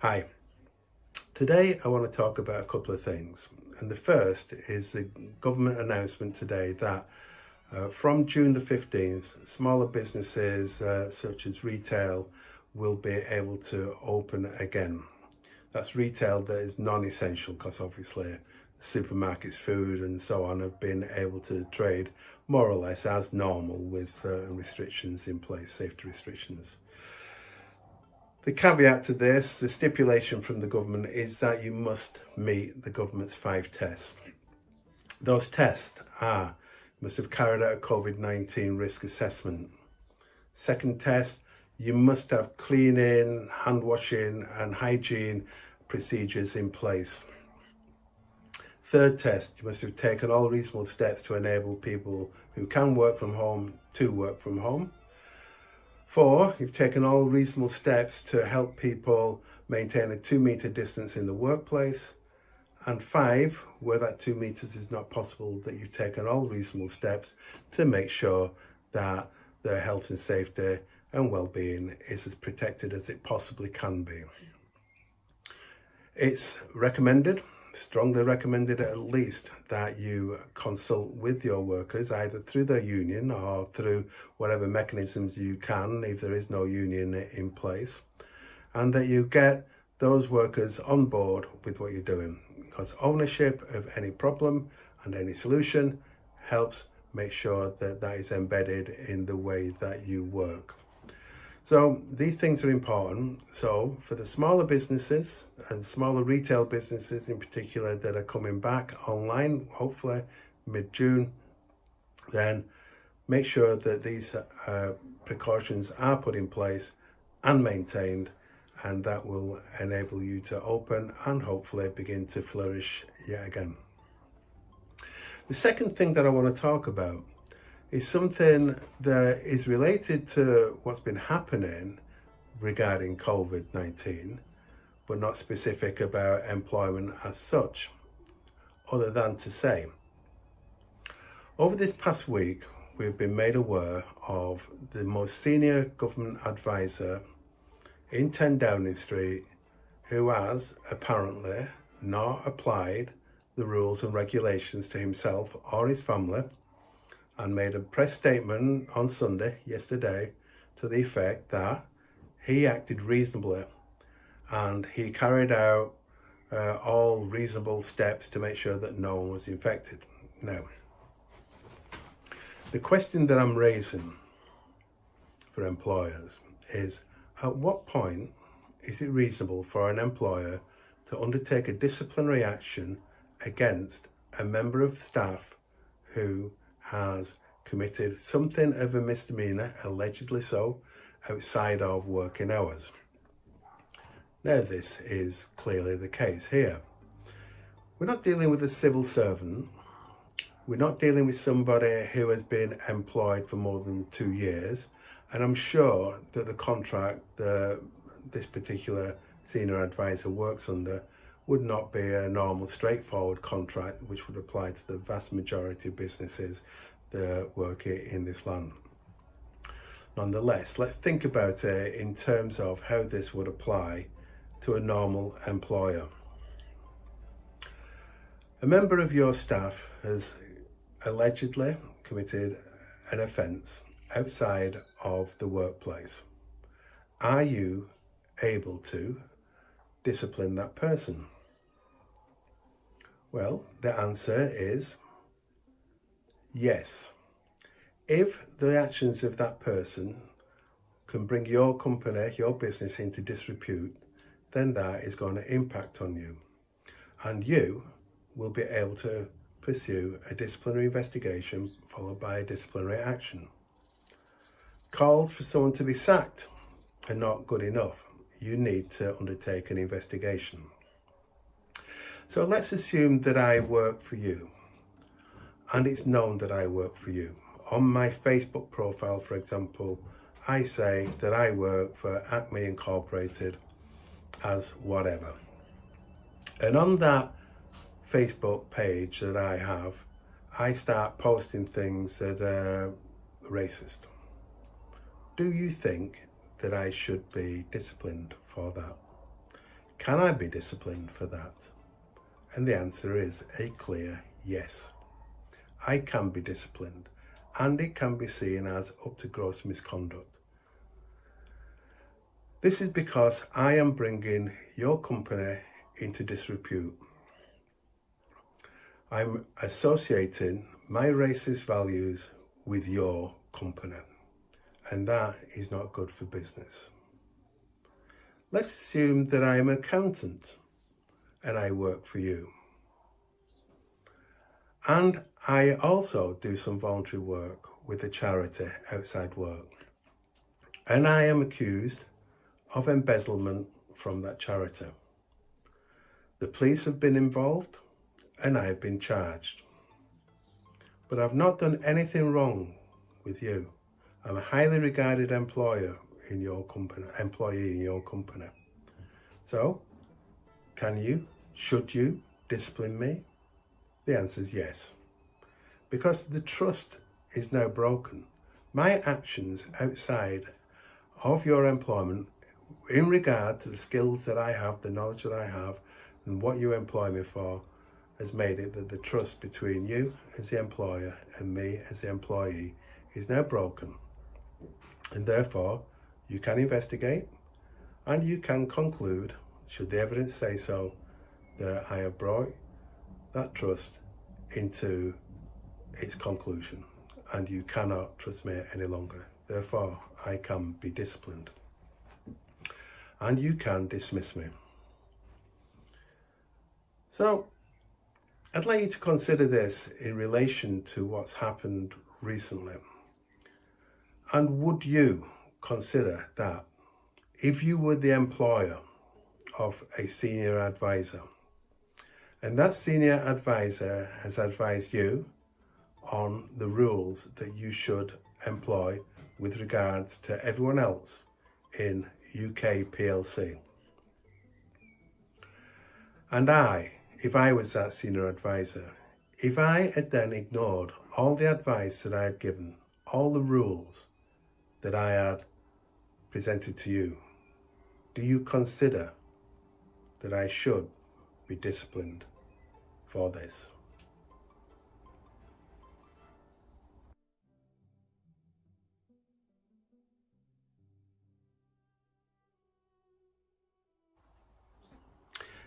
Hi, today I want to talk about a couple of things. And the first is the government announcement today that from June the 15th, smaller businesses such as retail will be able to open again. That's retail that is non-essential because obviously supermarkets, food and so on have been able to trade more or less as normal with restrictions in place, safety restrictions. The caveat to this, the stipulation from the government, is that you must meet the government's 5 tests. Those tests are, you must have carried out a COVID-19 risk assessment. Second test, you must have cleaning, hand washing and hygiene procedures in place. Third test, you must have taken all reasonable steps to enable people who can work from home to work from home. 4, you've taken all reasonable steps to help people maintain a 2-metre distance in the workplace. And 5, where that 2 metres is not possible, that you've taken all reasonable steps to make sure that their health and safety and well-being is as protected as it possibly can be. It's recommended, strongly recommended at least, that you consult with your workers either through their union or through whatever mechanisms you can if there is no union in place, and that you get those workers on board with what you're doing, because ownership of any problem and any solution helps make sure that that is embedded in the way that you work. So these things are important. So for the smaller businesses and smaller retail businesses in particular that are coming back online, hopefully mid-June, then make sure that these precautions are put in place and maintained, and that will enable you to open and hopefully begin to flourish yet again. The second thing that I want to talk about is something that is related to what's been happening regarding COVID-19, but not specific about employment as such, other than to say, over this past week, we've been made aware of the most senior government advisor in 10 Downing Street who has apparently not applied the rules and regulations to himself or his family, and made a press statement on Sunday, yesterday, to the effect that he acted reasonably and he carried out all reasonable steps to make sure that no one was infected. Now, the question that I'm raising for employers is, at what point is it reasonable for an employer to undertake a disciplinary action against a member of staff who has committed something of a misdemeanor, allegedly so, outside of working hours? Now, this is clearly the case here. We're not dealing with a civil servant. We're not dealing with somebody who has been employed for more than 2 years. And I'm sure that the contract this particular senior advisor works under would not be a normal, straightforward contract which would apply to the vast majority of businesses that work in this land. Nonetheless, let's think about it in terms of how this would apply to a normal employer. A member of your staff has allegedly committed an offence outside of the workplace. Are you able to discipline that person? Well, the answer is yes. If the actions of that person can bring your company, your business into disrepute, then that is going to impact on you. And you will be able to pursue a disciplinary investigation followed by a disciplinary action. Calls for someone to be sacked are not good enough. You need to undertake an investigation. So let's assume that I work for you, and it's known that I work for you. On my Facebook profile, for example, I say that I work for Acme Incorporated as whatever. And on that Facebook page that I have, I start posting things that are racist. Do you think that I should be disciplined for that? Can I be disciplined for that? And the answer is a clear yes. I can be disciplined, and it can be seen as up to gross misconduct. This is because I am bringing your company into disrepute. I'm associating my racist values with your company, and that is not good for business. Let's assume that I am an accountant and I work for you. And I also do some voluntary work with a charity outside work. And I am accused of embezzlement from that charity. The police have been involved and I have been charged. But I've not done anything wrong with you. I'm a highly regarded employee in your company. So, should you discipline me? The answer is yes. Because the trust is now broken. My actions outside of your employment in regard to the skills that I have, the knowledge that I have, and what you employ me for, has made it that the trust between you as the employer and me as the employee is now broken. And therefore, you can investigate and you can conclude, should the evidence say so, that I have brought that trust into its conclusion and you cannot trust me any longer. Therefore, I can be disciplined and you can dismiss me. So, I'd like you to consider this in relation to what's happened recently. And would you consider that if you were the employer of a senior advisor, and that senior advisor has advised you on the rules that you should employ with regards to everyone else in UK PLC, and if I was that senior advisor, if I had then ignored all the advice that I had given, all the rules that I had presented to you, do you consider that I should be disciplined for this?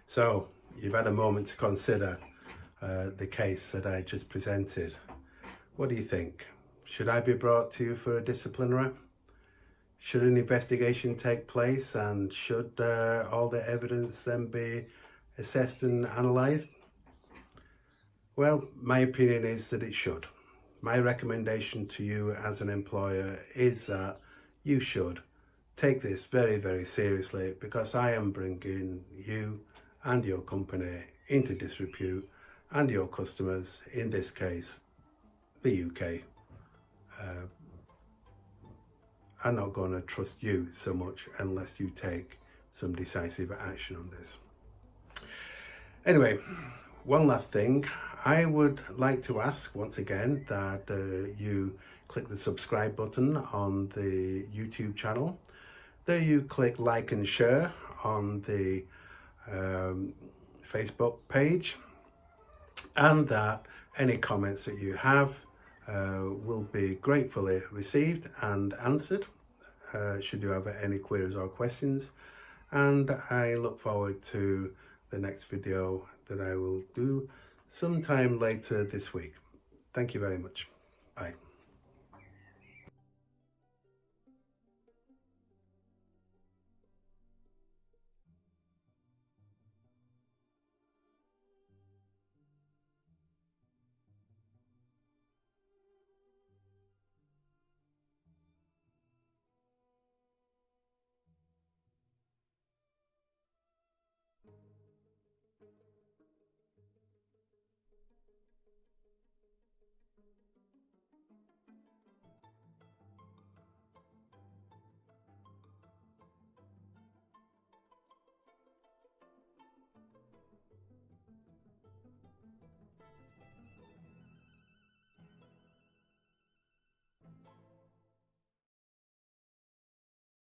So, you've had a moment to consider the case that I just presented. What do you think? Should I be brought to you for a disciplinary? Should an investigation take place, and should all the evidence then be assessed and analysed? Well, my opinion is that it should. My recommendation to you as an employer is that you should take this very, very seriously, because I am bringing you and your company into disrepute, and your customers, in this case, the UK, are not going to trust you so much unless you take some decisive action on this. Anyway, one last thing. I would like to ask once again that you click the subscribe button on the YouTube channel. There you click like and share on the Facebook page, and that any comments that you have will be gratefully received and answered should you have any queries or questions. And I look forward to the next video that I will do sometime later this week. Thank you very much. Bye.